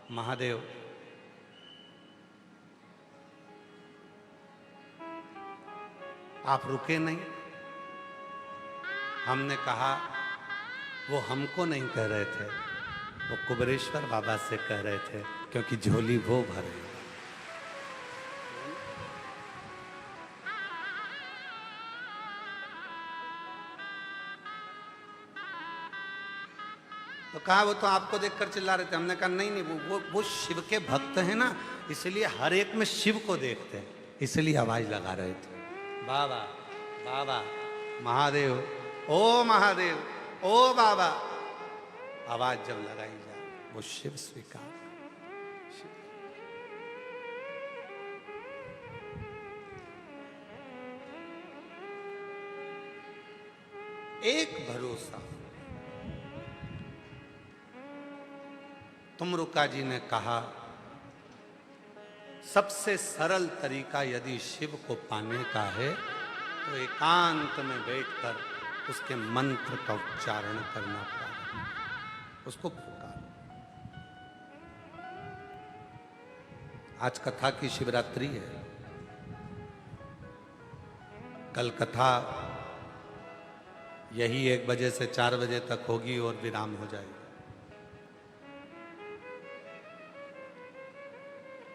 महादेव आप रुके नहीं। हमने कहा वो हमको नहीं कह रहे थे, वो कुबेरेश्वर बाबा से कह रहे थे, क्योंकि झोली वो भरे। तो कहा वो तो आपको देखकर चिल्ला रहे थे। हमने कहा नहीं नहीं, वो शिव के भक्त हैं ना, इसलिए हर एक में शिव को देखते हैं, इसलिए आवाज लगा रहे थे। बाबा बाबा महादेव, ओ महादेव, ओ बाबा, आवाज जब लगाई जाए वो शिव स्वीकार। एक भरोसा। तुमरुका जी ने कहा सबसे सरल तरीका यदि शिव को पाने का है तो एकांत में बैठकर उसके मंत्र का उच्चारण करना पड़ेगा, उसको पुकार। आज कथा की शिवरात्रि है, कल कथा यही 1 बजे से 4 बजे तक होगी और विराम हो जाएगी।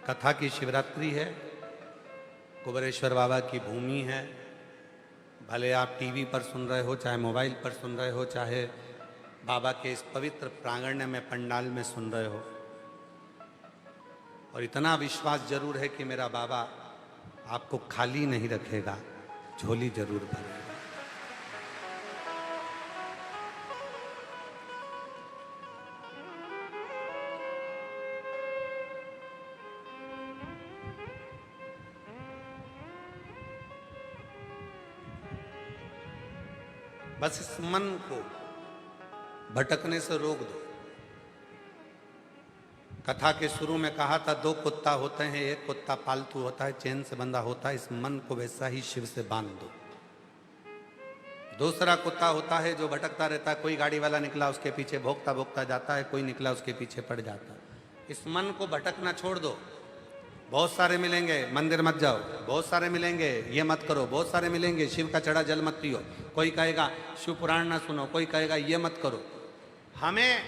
कथा की शिवरात्रि है, कुबेरेश्वर बाबा की भूमि है। भले आप टीवी पर सुन रहे हो, चाहे मोबाइल पर सुन रहे हो, चाहे बाबा के इस पवित्र प्रांगण में पंडाल में सुन रहे हो, और इतना विश्वास जरूर है कि मेरा बाबा आपको खाली नहीं रखेगा, झोली जरूर भरेगा। बस इस मन को भटकने से रोक दो। कथा के शुरू में कहा था 2 कुत्ता होते हैं, एक कुत्ता पालतू होता है, चैन से बंधा होता है। इस मन को वैसा ही शिव से बांध दो। दूसरा कुत्ता होता है जो भटकता रहता है, कोई गाड़ी वाला निकला उसके पीछे भोंकता भोंकता जाता है, कोई निकला उसके पीछे पड़ जाता है। इस मन को भटकना छोड़ दो। बहुत सारे मिलेंगे, मंदिर मत जाओ, बहुत सारे मिलेंगे, ये मत करो, बहुत सारे मिलेंगे, शिव का चढ़ा जल मत पियो, कोई कहेगा शिव पुराण ना सुनो, कोई कहेगा ये मत करो। हमें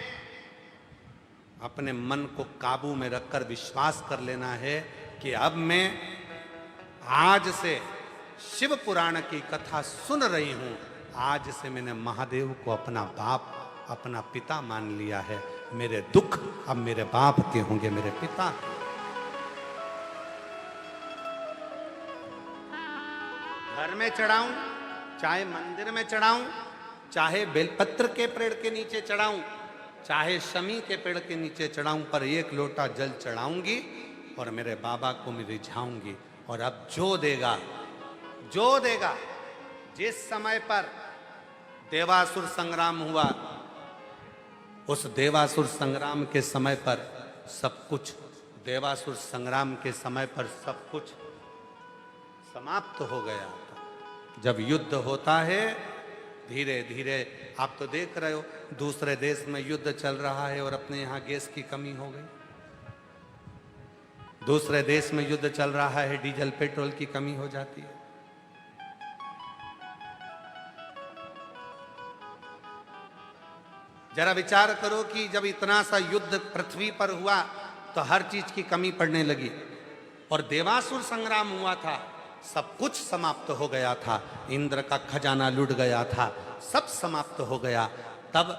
अपने मन को काबू में रखकर विश्वास कर लेना है कि अब मैं आज से शिव पुराण की कथा सुन रही हूं, आज से मैंने महादेव को अपना बाप, अपना पिता मान लिया है। मेरे दुख अब मेरे बाप के होंगे, मेरे पिता। घर में चढ़ाऊं, चाहे मंदिर में चढ़ाऊं, चाहे बेलपत्र के पेड़ के नीचे चढ़ाऊं, चाहे शमी के पेड़ के नीचे चढ़ाऊं, पर 1 लोटा जल चढ़ाऊंगी और मेरे बाबा को मैं रिझाऊंगी। और अब जो देगा, जो देगा, जिस समय पर देवासुर संग्राम हुआ, उस देवासुर संग्राम के समय पर सब कुछ, देवासुर संग्राम के समय पर सब कुछ समाप्त हो गया था। जब युद्ध होता है धीरे धीरे, आप तो देख रहे हो दूसरे देश में युद्ध चल रहा है और अपने यहाँ गैस की कमी हो गई। दूसरे देश में युद्ध चल रहा है, डीजल पेट्रोल की कमी हो जाती है। जरा विचार करो कि जब इतना सा युद्ध पृथ्वी पर हुआ तो हर चीज की कमी पड़ने लगी, और देवासुर संग्राम हुआ था, सब कुछ समाप्त हो गया था, इंद्र का खजाना लूट गया था, सब समाप्त हो गया। तब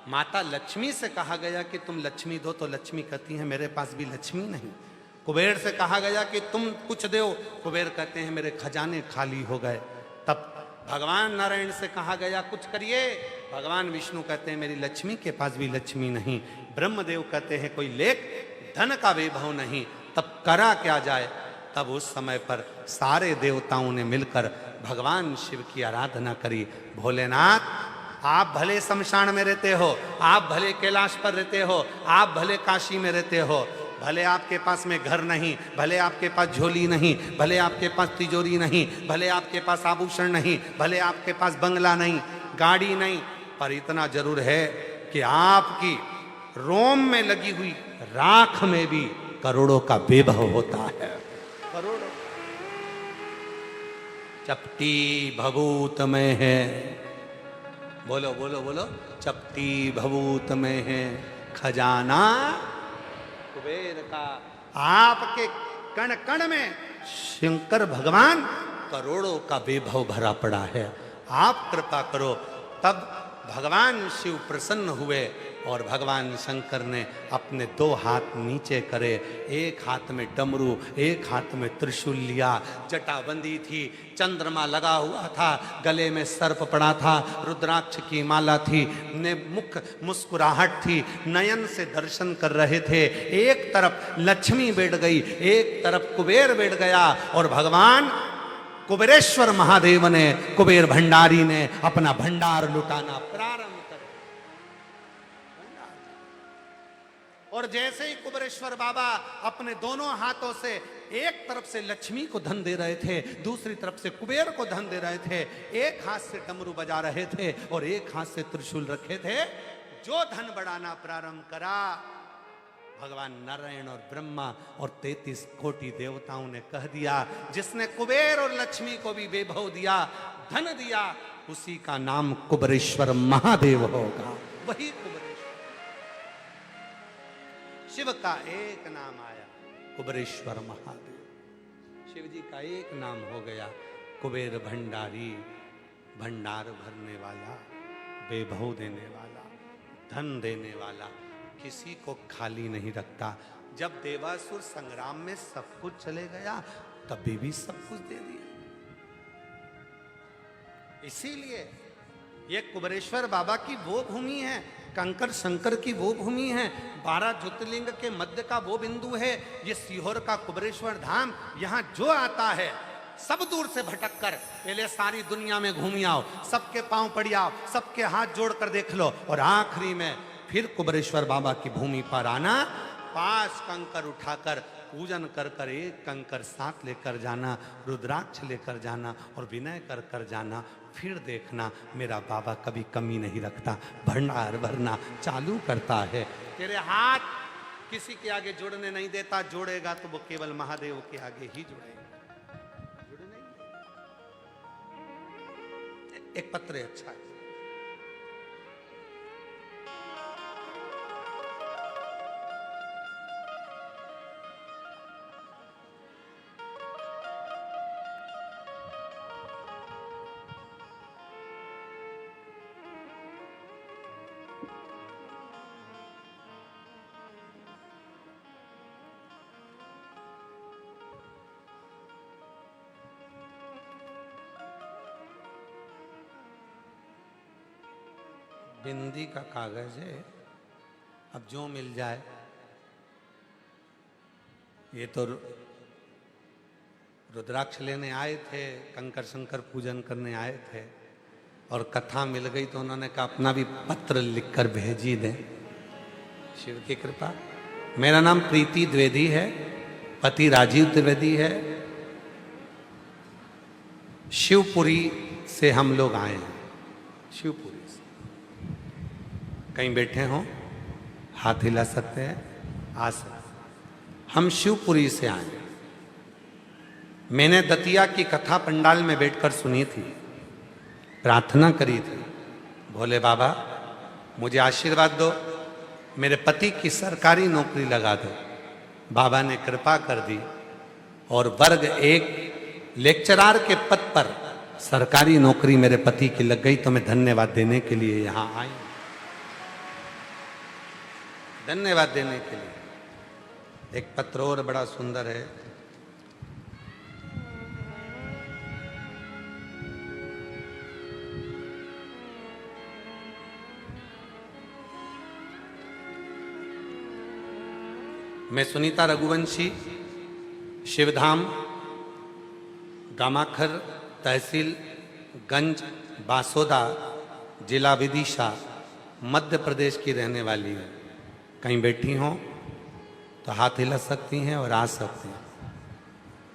माता लक्ष्मी से कहा गया कि तुम लक्ष्मी दो, तो लक्ष्मी कहती है मेरे पास भी लक्ष्मी नहीं। कुबेर से कहा गया कि तुम कुछ दो, कुबेर कहते हैं मेरे खजाने खाली हो गए। तब भगवान नारायण से कहा गया कुछ करिए, भगवान विष्णु कहते हैं मेरी लक्ष्मी के पास भी लक्ष्मी नहीं। ब्रह्मदेव कहते हैं कोई लेख धन का वैभव नहीं। तब करा क्या जाए? तब उस समय पर सारे देवताओं ने मिलकर भगवान शिव की आराधना करी। भोलेनाथ, आप भले शमशान में रहते हो, आप भले कैलाश पर रहते हो, आप भले काशी में रहते हो, भले आपके पास में घर नहीं, भले आपके पास झोली नहीं, भले आपके पास तिजोरी नहीं, भले आपके पास आभूषण नहीं, भले आपके पास बंगला नहीं, गाड़ी नहीं, पर इतना जरूर है कि आपकी रोम में लगी हुई राख में भी करोड़ों का वैभव होता है। करोड़ों चपटी भभूत में है, बोलो बोलो बोलो, चपटी भभूत में है खजाना कुबेर का। आपके कण कण में शंकर भगवान करोड़ों का वैभव भरा पड़ा है। आप कृपा करो। तब भगवान शिव प्रसन्न हुए और भगवान शंकर ने अपने 2 हाथ नीचे करे, एक हाथ में डमरू, एक हाथ में त्रिशूल लिया, जटा बंदी थी, चंद्रमा लगा हुआ था, गले में सर्प पड़ा था, रुद्राक्ष की माला थी, ने मुख मुस्कुराहट थी, नयन से दर्शन कर रहे थे। एक तरफ लक्ष्मी बैठ गई, एक तरफ कुबेर बैठ गया और भगवान कुबेरेश्वर महादेव ने, कुबेर भंडारी ने अपना भंडार लुटाना प्रारंभ कर। और जैसे ही कुबेरेश्वर बाबा अपने दोनों हाथों से एक तरफ से लक्ष्मी को धन दे रहे थे, दूसरी तरफ से कुबेर को धन दे रहे थे, एक हाथ से डमरू बजा रहे थे और एक हाथ से त्रिशूल रखे थे, जो धन बढ़ाना प्रारंभ करा, भगवान नारायण और ब्रह्मा और 33 कोटि देवताओं ने कह दिया, जिसने कुबेर और लक्ष्मी को भी वैभव दिया, धन दिया, उसी का नाम कुबेरेश्वर महादेव होगा। वही कुबेरेश्वर। शिव का एक नाम आया, कुबेरेश्वर महादेव। शिव जी का एक नाम हो गया, कुबेर भंडारी, भंडार भरने वाला, वैभव देने वाला, धन देने वाला, किसी को खाली नहीं रखता। जब देवासुर संग्राम में सब कुछ चले गया, तभी भी सब कुछ दे दिया। इसीलिए ये कुबेरेश्वर बाबा की वो भूमि है, कंकर शंकर की वो भूमि है, 12 ज्योतिर्लिंग के मध्य का वो बिंदु है, ये सीहोर का कुबेरेश्वर धाम। यहां जो आता है सब दूर से भटक कर पहले सारी दुनिया में घूम आओ, सबके पांव पड़ी आओ, सबके हाथ जोड़कर देख लो, और आखिरी में फिर कुबेरेश्वर बाबा की भूमि पर आना, 5 कंकर उठाकर पूजन कर कर, एक कंकर साथ लेकर जाना, रुद्राक्ष लेकर जाना और विनय कर कर जाना। फिर देखना मेरा बाबा कभी कमी नहीं रखता, भंडार भरना चालू करता है। तेरे हाथ किसी के आगे जोड़ने नहीं देता, जोड़ेगा तो वो केवल महादेव के आगे ही जोड़ेगा। एक पत्र अच्छा है। बिंदी का कागज है, अब जो मिल जाए। ये तो रुद्राक्ष लेने आए थे, कंकर शंकर पूजन करने आए थे, और कथा मिल गई तो उन्होंने कहा अपना भी पत्र लिखकर भेजी दें। शिव की कृपा। मेरा नाम प्रीति द्विवेदी है, पति राजीव द्विवेदी है, शिवपुरी से हम लोग आए हैं। शिवपुरी से कहीं बैठे हों, हाथ हिला सकते हैं, आ सकते। हम शिवपुरी से आए। मैंने दतिया की कथा पंडाल में बैठकर सुनी थी, प्रार्थना करी थी, भोले बाबा मुझे आशीर्वाद दो, मेरे पति की सरकारी नौकरी लगा दो। बाबा ने कृपा कर दी और वर्ग 1 लेक्चरार के पद पर सरकारी नौकरी मेरे पति की लग गई। तो मैं धन्यवाद देने के लिए यहाँ आई, धन्यवाद देने के लिए। एक पत्र और बड़ा सुंदर है। मैं सुनीता रघुवंशी, शिवधाम, गामाखर, तहसील गंज बासोदा, जिला विदिशा, मध्य प्रदेश की रहने वाली हूँ। कहीं बैठी हों तो हाथ हिला सकती हैं और आ सकती हैं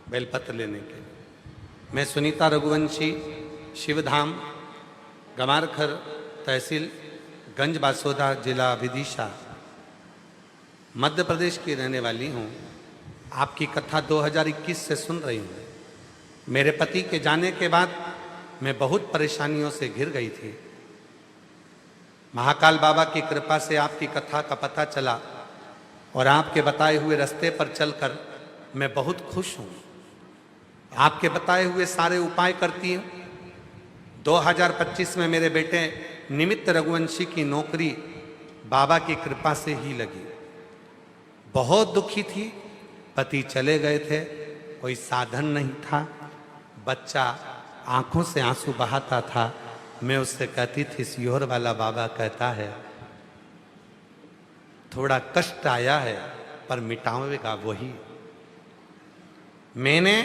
बेलपत्र लेने के लिए। मैं सुनीता रघुवंशी, शिवधाम, गमारखर, तहसील गंज बासोदा, जिला विदिशा, मध्य प्रदेश की रहने वाली हूँ। आपकी कथा 2021 से सुन रही हूँ। मेरे पति के जाने के बाद मैं बहुत परेशानियों से घिर गई थी। महाकाल बाबा की कृपा से आपकी कथा का पता चला और आपके बताए हुए रास्ते पर चलकर मैं बहुत खुश हूँ। आपके बताए हुए सारे उपाय करती हूँ। 2025 में मेरे बेटे निमित्त रघुवंशी की नौकरी बाबा की कृपा से ही लगी। बहुत दुखी थी, पति चले गए थे, कोई साधन नहीं था, बच्चा आंखों से आंसू बहाता था। मैं उससे कहती थी, सियोर वाला बाबा कहता है थोड़ा कष्ट आया है पर मिटावेगा वही। मैंने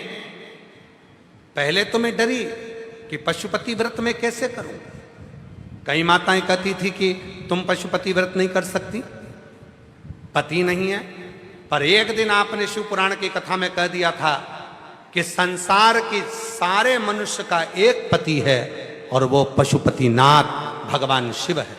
पहले तो मैं डरी कि पशुपति व्रत में कैसे करूं। कई माताएं कहती थी कि तुम पशुपति व्रत नहीं कर सकती, पति नहीं है। पर एक दिन आपने शिव पुराण की कथा में कह दिया था कि संसार के सारे मनुष्य का एक पति है और वो पशुपतिनाथ भगवान शिव है।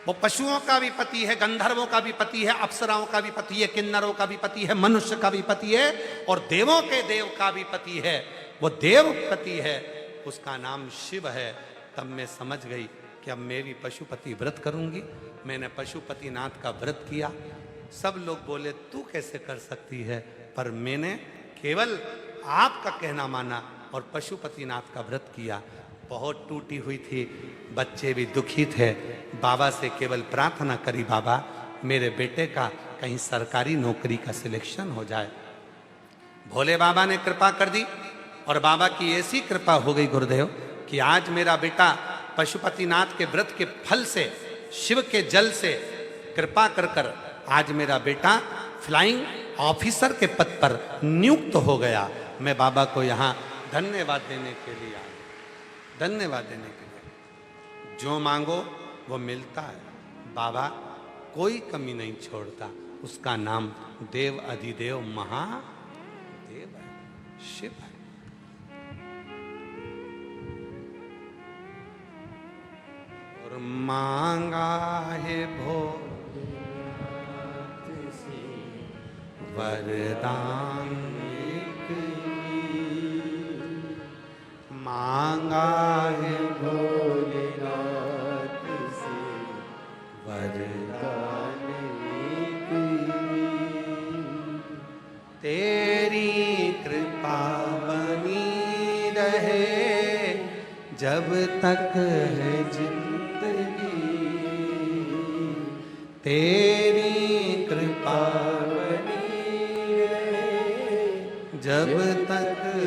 वो पशुओं का भी पति है, गंधर्वों का भी पति है, अप्सराओं का भी पति है, किन्नरों का भी पति है, मनुष्य का भी पति है और देवों के देव का भी पति है। वो देव पति है, उसका नाम शिव है। तब मैं समझ गई कि अब मैं भी पशुपति व्रत करूंगी। मैंने पशुपतिनाथ का व्रत किया। सब लोग बोले तू कैसे कर सकती है, पर मैंने केवल आपका कहना माना और पशुपतिनाथ का व्रत किया। बहुत टूटी हुई थी, बच्चे भी दुखी थे। बाबा से केवल प्रार्थना करी, बाबा मेरे बेटे का कहीं सरकारी नौकरी का सिलेक्शन हो जाए। भोले बाबा ने कृपा कर दी और बाबा की ऐसी कृपा हो गई गुरुदेव कि आज मेरा बेटा पशुपतिनाथ के व्रत के फल से, शिव के जल से कृपा कर कर आज मेरा बेटा फ्लाइंग ऑफिसर के पद पर नियुक्त हो गया। मैं बाबा को यहाँ धन्यवाद देने के लिए आया, धन्यवाद देने के लिए। जो मांगो वो मिलता है। बाबा कोई कमी नहीं छोड़ता। उसका नाम देव अधिदेव महादेव है, शिव है। और मांगा है भोलेनाथ से वरदान, मांगा है भोलेनाथ से वरदान, तेरी कृपा बनी रहे जब तक है जिंदगी, तेरी कृपा बनी रहे जब तक है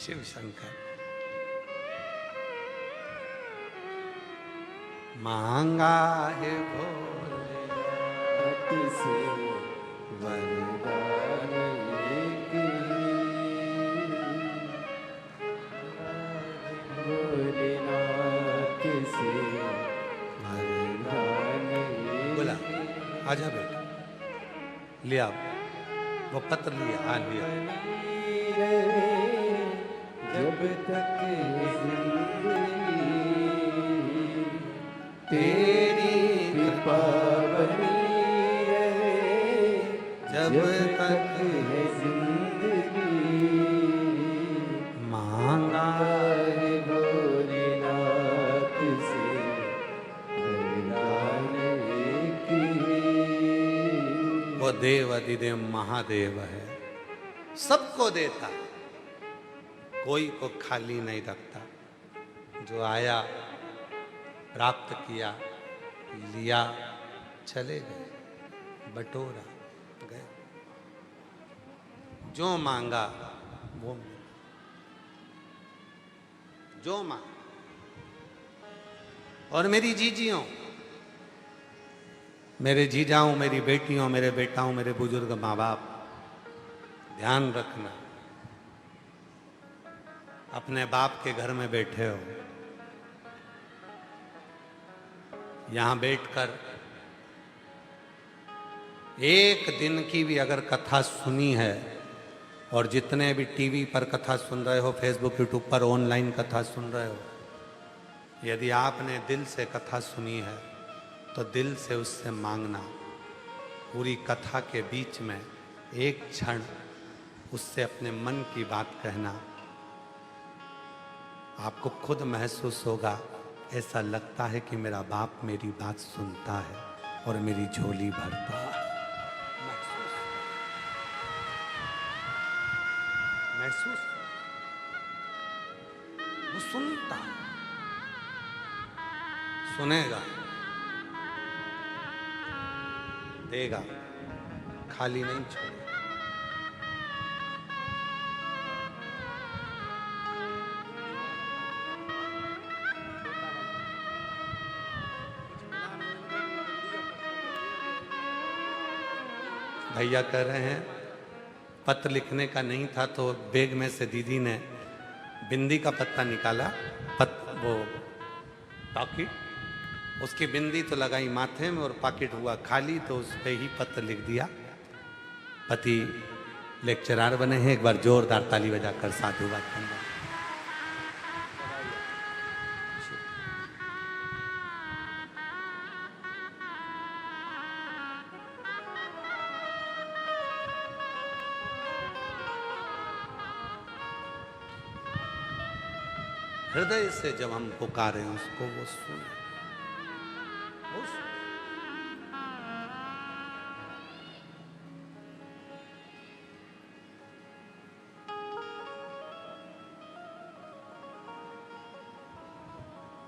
शिव शंकर। मांगा है भोलेनाथ से वरदान, भोलेनाथ से वरदान। बोला आजा बेटा, लिया वो पत्र लिया। हाँ लिया। जब तक जिंदगी तेरी कृपा बनी रहे, जब तक है जिंदगी, मांगा है भोलेनाथ से वरदान एक ही। वो देव अधिदेव महादेव है, सबको देता, कोई को खाली नहीं रखता। जो आया प्राप्त किया, लिया, चले गए, बटोरा गए। जो मांगा वो मिला, जो मांगा। और मेरी जीजियों, मेरे जीजाओं, मेरी बेटियों, मेरे बेटाओं, मेरे बुजुर्ग माँ बाप, ध्यान रखना, अपने बाप के घर में बैठे हो, यहां बैठकर एक दिन की भी अगर कथा सुनी है, और जितने भी टीवी पर कथा सुन रहे हो, फेसबुक यूट्यूब पर ऑनलाइन कथा सुन रहे हो, यदि आपने दिल से कथा सुनी है तो दिल से उससे मांगना, पूरी कथा के बीच में एक क्षण उससे अपने मन की बात कहना। आपको खुद महसूस होगा, ऐसा लगता है कि मेरा बाप मेरी बात सुनता है और मेरी झोली भरता है। महसूस वो सुनता, सुनेगा, देगा, खाली नहीं छोड़ेगा। भैया कह रहे हैं पत्र लिखने का नहीं था, तो बैग में से दीदी ने बिंदी का पत्ता निकाला, वो पॉकेट, उसकी बिंदी तो लगाई माथे में और पॉकेट हुआ खाली, तो उस पे ही पत्र लिख दिया। पति लेक्चरर बने हैं, एक बार जोरदार ताली बजाकर साधुवाद करना। हृदय से जब हम पुकारें उसको, वो सुने।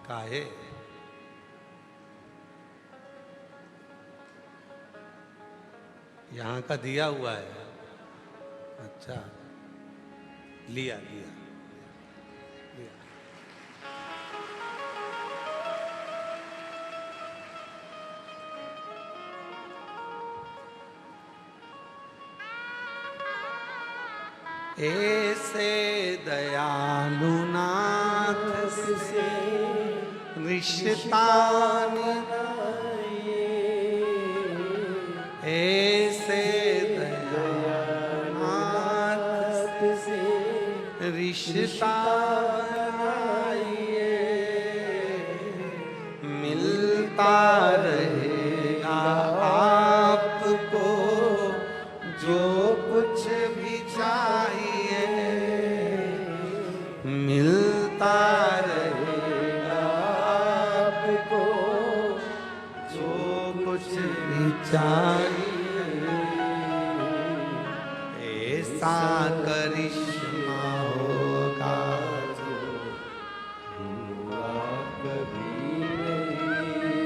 काहे यहाँ का दिया हुआ है? अच्छा, लिया लिया लिया। ऐसे दयालु नाथ से रिश्ता निभाइए, ऐसे दयालु नाथ से रिश्ता निभाइए, मिलता रहेगा आपको जो कुछ भी चाहिए, मिलता रहेगा आपको जो कुछ भी चाहिए। ऐसा करिश्मा होगा जो हुआ कभी नहीं,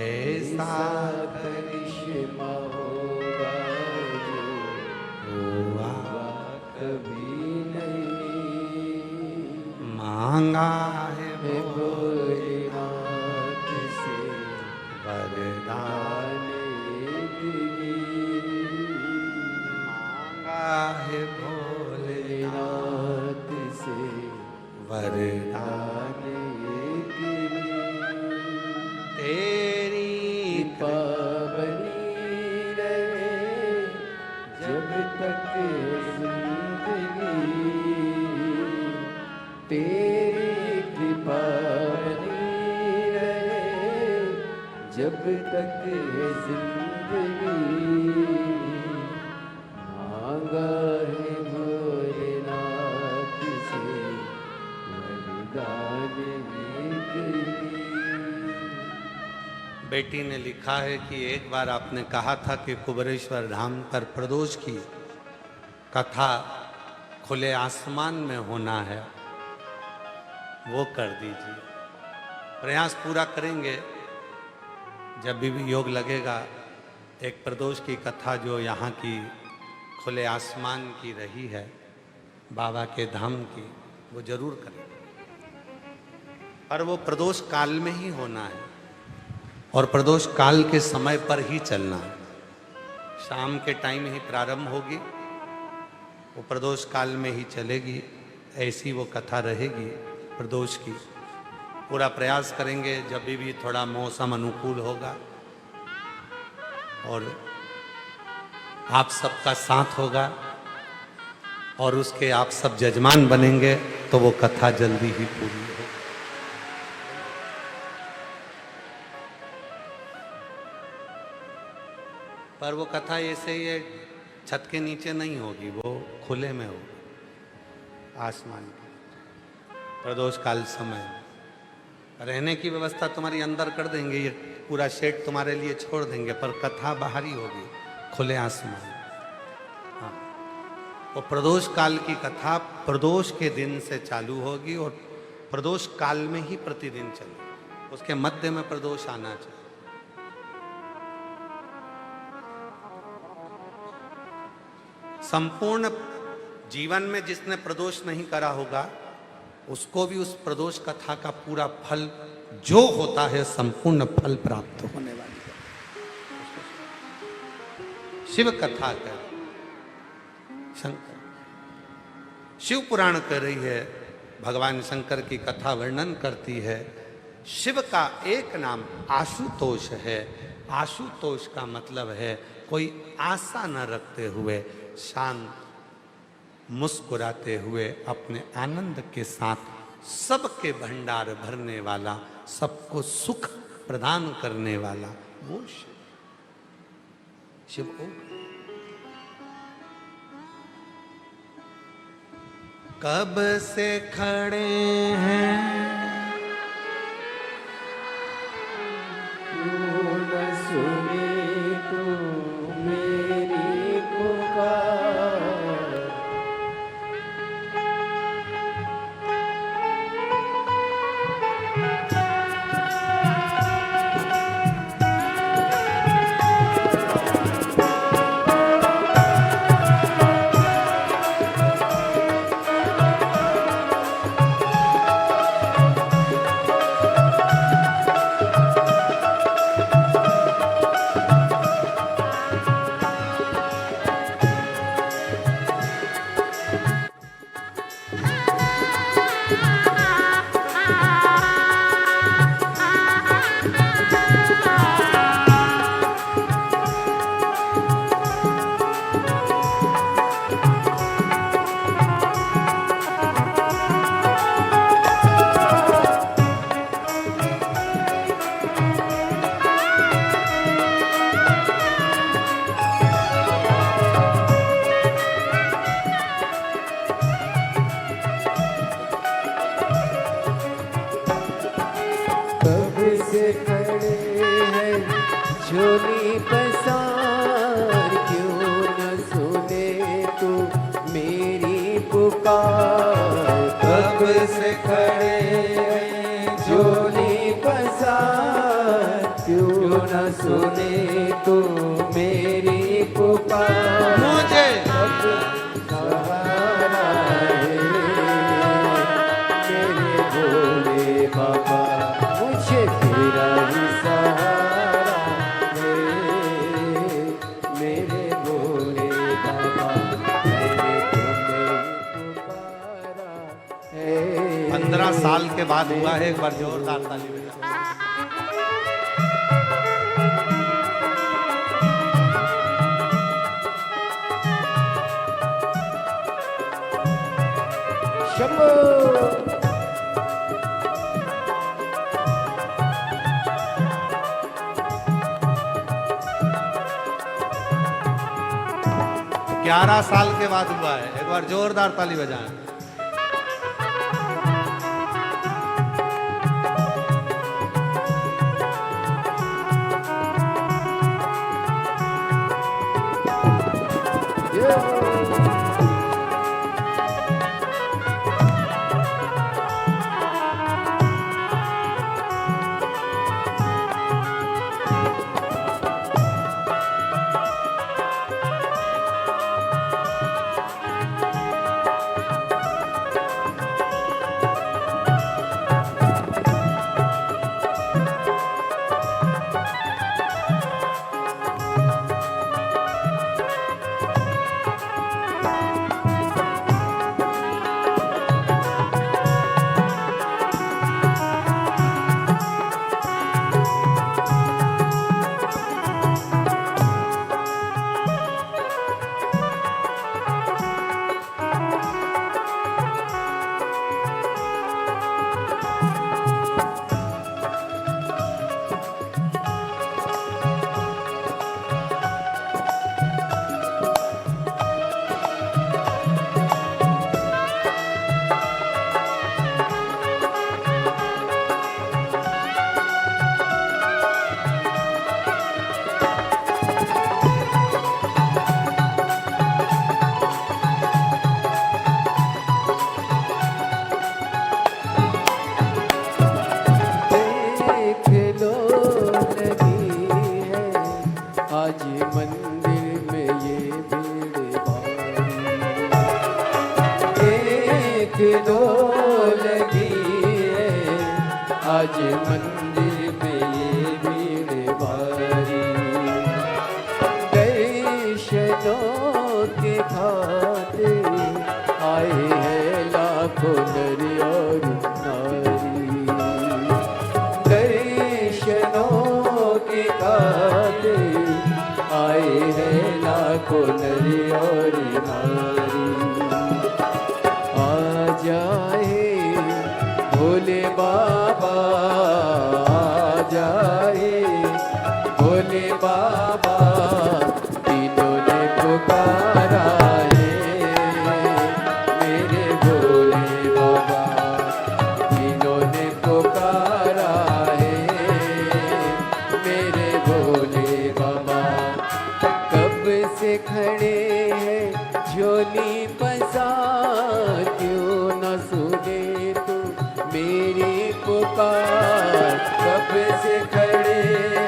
ऐसा करिश्मा होगा जो हुआ कभी नहीं। मांगा है भोलेनाथ से वरदान एक ही, मांगा है भोलेनाथ से वरदान एक ही। तेरी पावनी रहे जब तक जिंदगी, तेरी कृपा बनी रहे जब तक जिंदगी। मांगा है भोलेनाथ से वरदान एक ही। बेटी ने लिखा है कि एक बार आपने कहा था कि कुबेरेश्वर धाम पर प्रदोष की कथा खुले आसमान में होना है, वो कर दीजिए। प्रयास पूरा करेंगे, जब भी योग लगेगा एक प्रदोष की कथा जो यहाँ की खुले आसमान की रही है, बाबा के धाम की, वो जरूर करेंगे। पर वो प्रदोष काल में ही होना है, और प्रदोष काल के समय पर ही चलना। शाम के टाइम ही प्रारंभ होगी, वो प्रदोष काल में ही चलेगी, ऐसी वो कथा रहेगी प्रदोष की। पूरा प्रयास करेंगे जब भी थोड़ा मौसम अनुकूल होगा और आप सबका साथ होगा और उसके आप सब जजमान बनेंगे तो वो कथा जल्दी ही पूरी होगी। पर वो कथा ऐसे ही छत के नीचे नहीं होगी, वो खुले में होगी, आसमान के प्रदोष काल समय। रहने की व्यवस्था तुम्हारी अंदर कर देंगे, ये पूरा शेड तुम्हारे लिए छोड़ देंगे, पर कथा बाहर ही होगी, खुले आसमान। हाँ, वो प्रदोष काल की कथा प्रदोष के दिन से चालू होगी और प्रदोष काल में ही प्रतिदिन चलेगी, उसके मध्य में प्रदोष आना चाहिए। संपूर्ण जीवन में जिसने प्रदोष नहीं करा होगा उसको भी उस प्रदोष कथा का पूरा फल जो होता है संपूर्ण फल प्राप्त होने वाली है। शिव कथा कर शंकर, शिव पुराण कर रही है, भगवान शंकर की कथा वर्णन करती है। शिव का एक नाम आशुतोष है। आशुतोष का मतलब है कोई आशा न रखते हुए, शांत मुस्कुराते हुए अपने आनंद के साथ सबके भंडार भरने वाला, सबको सुख प्रदान करने वाला वो शिव। शिव को कब से खड़े हैं झोली पसार, क्यों न सुने तू मेरी पुकार। कब से खड़े झोली पसार, क्यों न सुने तू मेरी पुकार। मुझे सहारा है मेरे भोले बाबा, मुझे तेरा ही सहारा है मेरे भोले बाबा, मैंने तुम्हें पुकारा है। 15 साल के बाद हुआ है, एक बार जोरदार ताली बजाओ। शंभो 11 साल के बाद हुआ है, एक बार जोरदार ताली बजाएं। आज मंदिर में ये भीड़ भारी। एक दो लगी है आज मंदिर में ये भीड़ भारी। दर्शनों के खातिर आए हैं लाखों नर और नारी। दर्शनों के खातिर आए हैं लाखों नर और नारी। आ जाए भोले बाबा, आ जाए भोले बाबा, तीनों ने पुकारा है मेरे भोले बाबा। तीनों ने पुकारा है मेरे भोले बाबा। कब से खड़े हैं झोली पसार, क्यों न सुने तू मेरी पुकार। कब से खड़े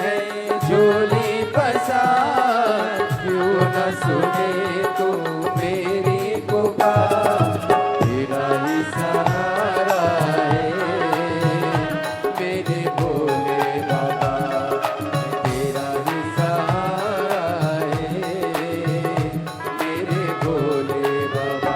हैं झोली पसार, क्यों न सुने तू मेरी पुकार। तेरा ही सहारा है मेरे भोले बाबा। तेरा ही सहारा है मेरे भोले बाबा।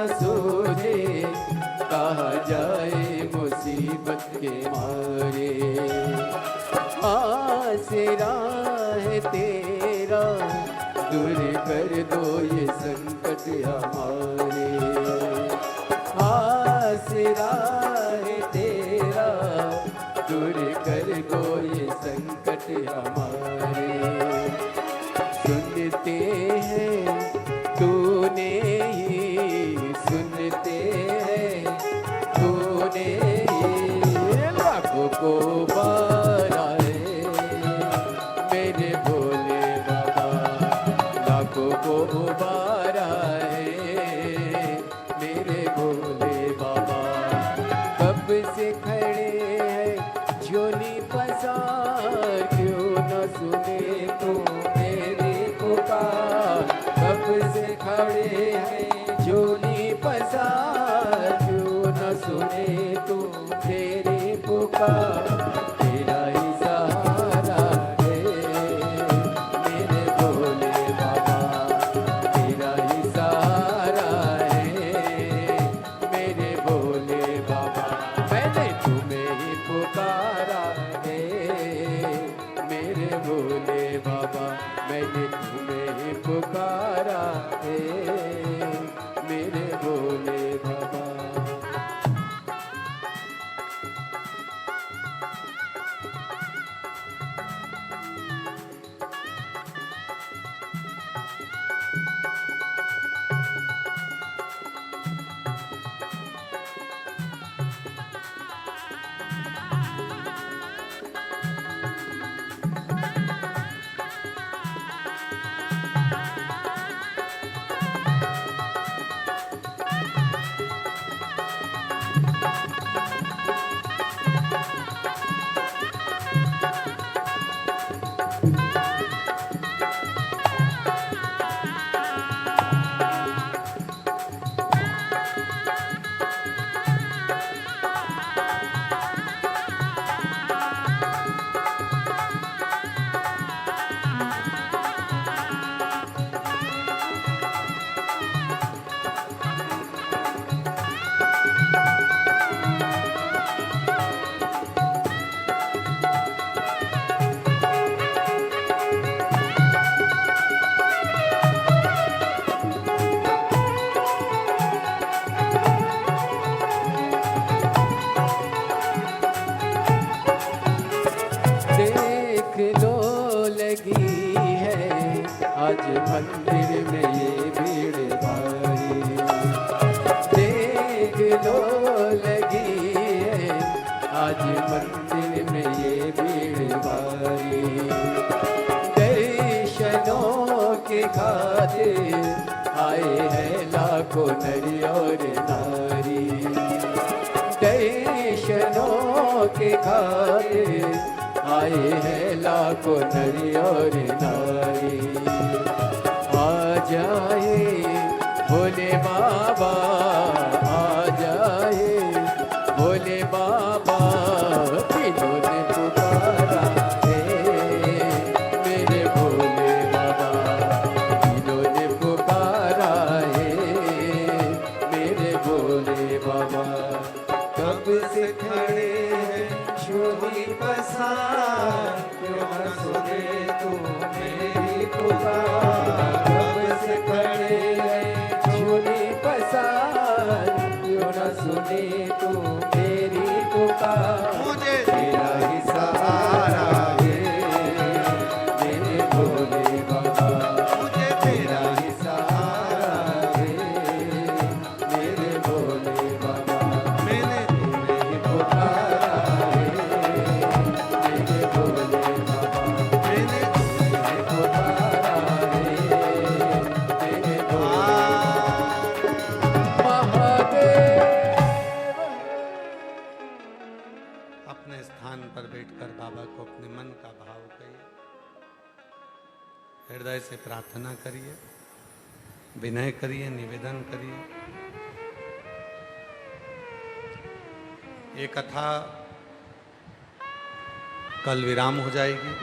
न सूझे, कहाँ जाए मुसीबत के मारे। आसरा है तेरा, दूर कर दो ये संकट हमारे। आसरा है तेरा, दूर कर दो ये संकट हमारे। सुनते हैं तूने ही, सुनते हैं तूने ही, लाखों को बारा है मेरे भोले बाबा, लाखों को बारा है मेरे भोले बाबा। कब से खड़े हैं झोली पसार, क्यों न सुने तो मेरी पुकार। कब से खड़े हैं झोली पसार, क्यों न सुने तो मेरी पुकार। तेरा ही सहारा है मेरे भोले बाबा, तेरा ही सहारा है मेरे भोले बाबा। मैंने तुम्हें ही पुकारा है मेरे भोले बाबा, मैंने तुम्हें ही पुकारा है मेरे भोले बाबा। देख लो लगी है आज मंदिर में ये भीड़ भारी। देख लो लगी है आज मंदिर में ये भीड़ भारी। दर्शनों के खातिर आए हैं लाखों नर और नारी। दर्शनों के खातिर आए हैं लाखों नर और नारी। आ जाए भोले बाबा, आ जाए भोले बाबा, तीनों ने पुकारा है मेरे भोले बाबा, तीनों ने पुकारा है मेरे भोले बाबा। कब से खड़े हैं झोली पसार, क्यों न सुने तू मेरी पुकार। कब से खड़े हैं झोली पसार, क्यों न सुने तू मेरी पुकार। मुझे तेरा ही सहारा है मेरे भोले बाबा, मुझे तेरा ही सहारा है मेरे भोले बाबा। मैंने तुम्हें ही पुकारा है मेरे भोले बाबा, मैंने तुम्हें पुकारा है मेरे भोले महादेव। अपने स्थान पर बैठकर बाबा को अपने मन का भाव कहिए, हृदय से प्रार्थना करिए, विनय करिए, निवेदन करिए। ये कथा कल विराम हो जाएगी।